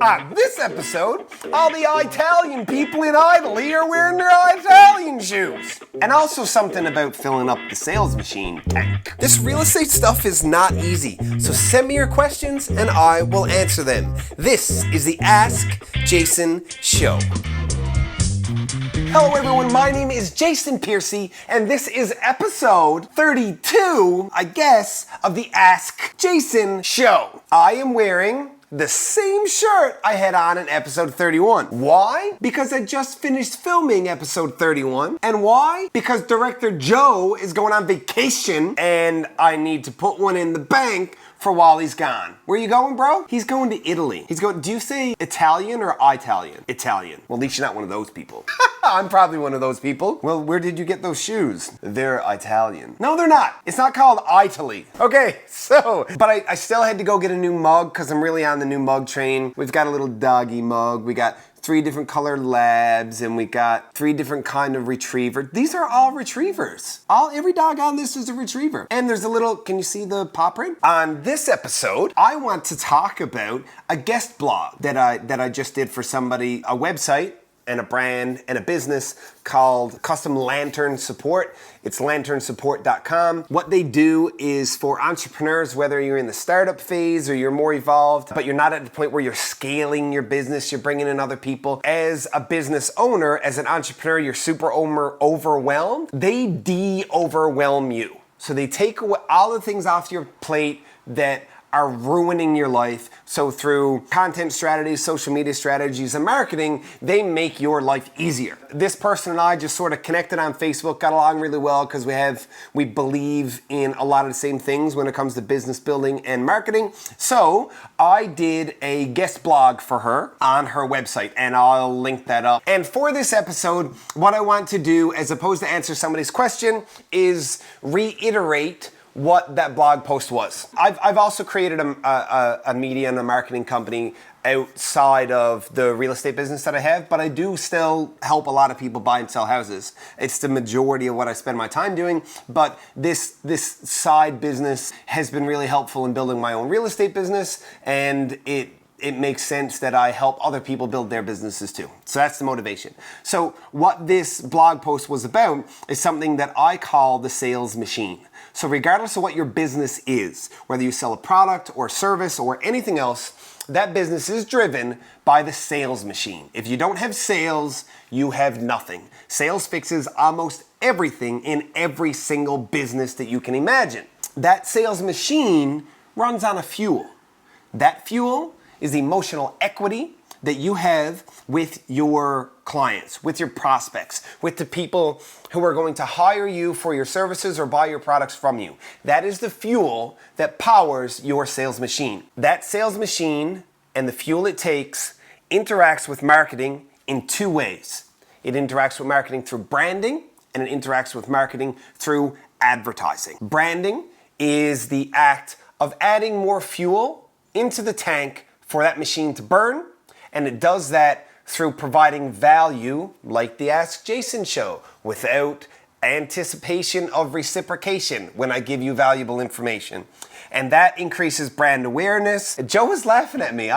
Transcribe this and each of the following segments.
On this episode, all the Italian people in Italy are wearing their Italian shoes. And also something about filling up the sales machine tank. This real estate stuff is not easy, so send me your questions and I will answer them. This is the Ask Jason Show. Hello everyone, my name is Jason Piercey, and this is episode 32, I guess, of the Ask Jason Show. I am wearing the same shirt I had on in episode 31. Why? Because I just finished filming episode 31. And why? Because director Joe is going on vacation and I need to put one in the bank for while he's gone. Where you going, bro? He's going to Italy. Do you say Italian or Italian? Italian. Well, at least you're not one of those people. I'm probably one of those people. Well, where did you get those shoes? They're Italian. No, they're not. It's not called Italy. Okay, but I still had to go get a new mug because I'm really on the new mug train. We've got a little doggy mug. We got 3 different colored labs, and we got 3 different kind of retriever. These are all retrievers. Every dog on this is a retriever. And there's a little, can you see the paw print? On this episode, I want to talk about a guest blog that I just did for somebody, a website and a brand and a business called Custom Lantern Support. It's lanternsupport.com. What they do is for entrepreneurs, whether you're in the startup phase or you're more evolved, but you're not at the point where you're scaling your business, you're bringing in other people. As a business owner, as an entrepreneur, you're super overwhelmed. They de-overwhelm you. So they take away all the things off your plate that are ruining your life. So through content strategies, social media strategies, and marketing, they make your life easier. This person and I just sort of connected on Facebook, got along really well because we believe in a lot of the same things when it comes to business building and marketing. So I did a guest blog for her on her website, and I'll link that up. And for this episode, what I want to do, as opposed to answer somebody's question, is reiterate what that blog post was. I've also created a media and a marketing company outside of the real estate business that I have, but I do still help a lot of people buy and sell houses. It's the majority of what I spend my time doing, but this side business has been really helpful in building my own real estate business, and it makes sense that I help other people build their businesses too. So that's the motivation. So what this blog post was about is something that I call the sales machine. So regardless of what your business is, whether you sell a product or service or anything else, that business is driven by the sales machine. If you don't have sales, you have nothing. Sales fixes almost everything in every single business that you can imagine. That sales machine runs on a fuel. That fuel is the emotional equity that you have with your clients, with your prospects, with the people who are going to hire you for your services or buy your products from you. That is the fuel that powers your sales machine. That sales machine and the fuel it takes interacts with marketing in 2 ways. It interacts with marketing through branding, and it interacts with marketing through advertising. Branding is the act of adding more fuel into the tank for that machine to burn, and it does that through providing value like the Ask Jason Show without anticipation of reciprocation when I give you valuable information. And that increases brand awareness. Joe is laughing at me.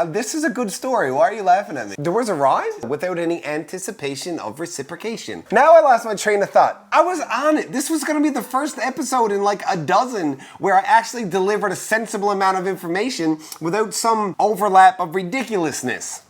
This is a good story. Why are you laughing at me? There was a rhyme? Without any anticipation of reciprocation. Now I lost my train of thought. I was on it. This was gonna be the first episode in like a dozen where I actually delivered a sensible amount of information without some overlap of ridiculousness.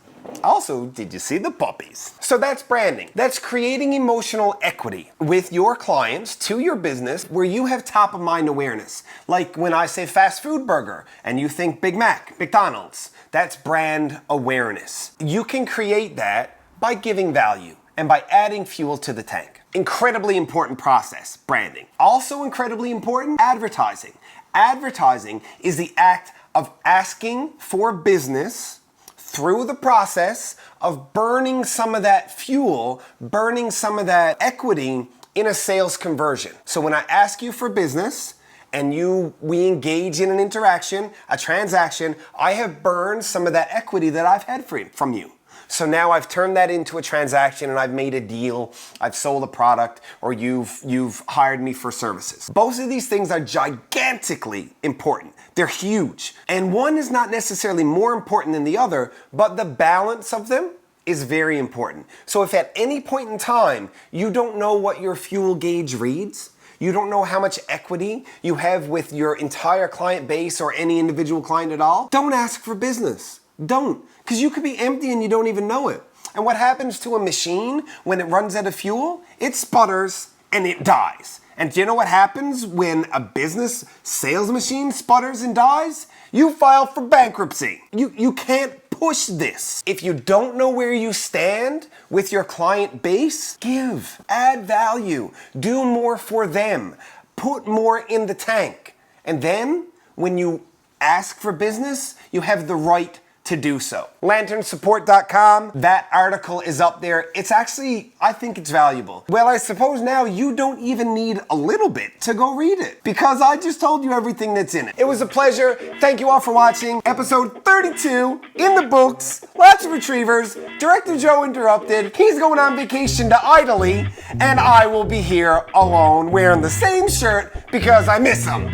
Also, did you see the puppies? So that's branding. That's creating emotional equity with your clients to your business where you have top of mind awareness. Like when I say fast food burger and you think Big Mac, McDonald's, that's brand awareness. You can create that by giving value and by adding fuel to the tank. Incredibly important process, branding. Also incredibly important, advertising. Advertising is the act of asking for business through the process of burning some of that fuel, burning some of that equity in a sales conversion. So when I ask you for business and we engage in an interaction, a transaction, I have burned some of that equity that I've had from you. So now I've turned that into a transaction and I've made a deal, I've sold a product, or you've hired me for services. Both of these things are gigantically important. They're huge. And one is not necessarily more important than the other, but the balance of them is very important. So if at any point in time you don't know what your fuel gauge reads, you don't know how much equity you have with your entire client base or any individual client at all, don't ask for business. Don't. Because you could be empty and you don't even know it. And what happens to a machine when it runs out of fuel? It sputters and it dies. And do you know what happens when a business sales machine sputters and dies? You file for bankruptcy. You can't push this. If you don't know where you stand with your client base, give, add value, do more for them, put more in the tank. And then when you ask for business, you have the right to do so. LanternSupport.com, that article is up there. It's actually, I think it's valuable. Well, I suppose now you don't even need a little bit to go read it because I just told you everything that's in it. It was a pleasure. Thank you all for watching. Episode 32 in the books. Lots of retrievers. Director Joe interrupted. He's going on vacation to Italy and I will be here alone wearing the same shirt because I miss him.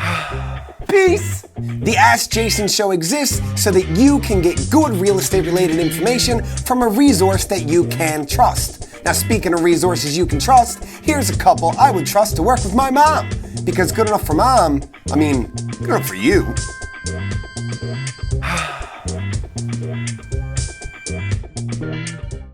Peace! The Ask Jason Show exists so that you can get good real estate related information from a resource that you can trust. Now, speaking of resources you can trust, here's a couple I would trust to work with my mom. Because good enough for mom, I mean, good enough for you.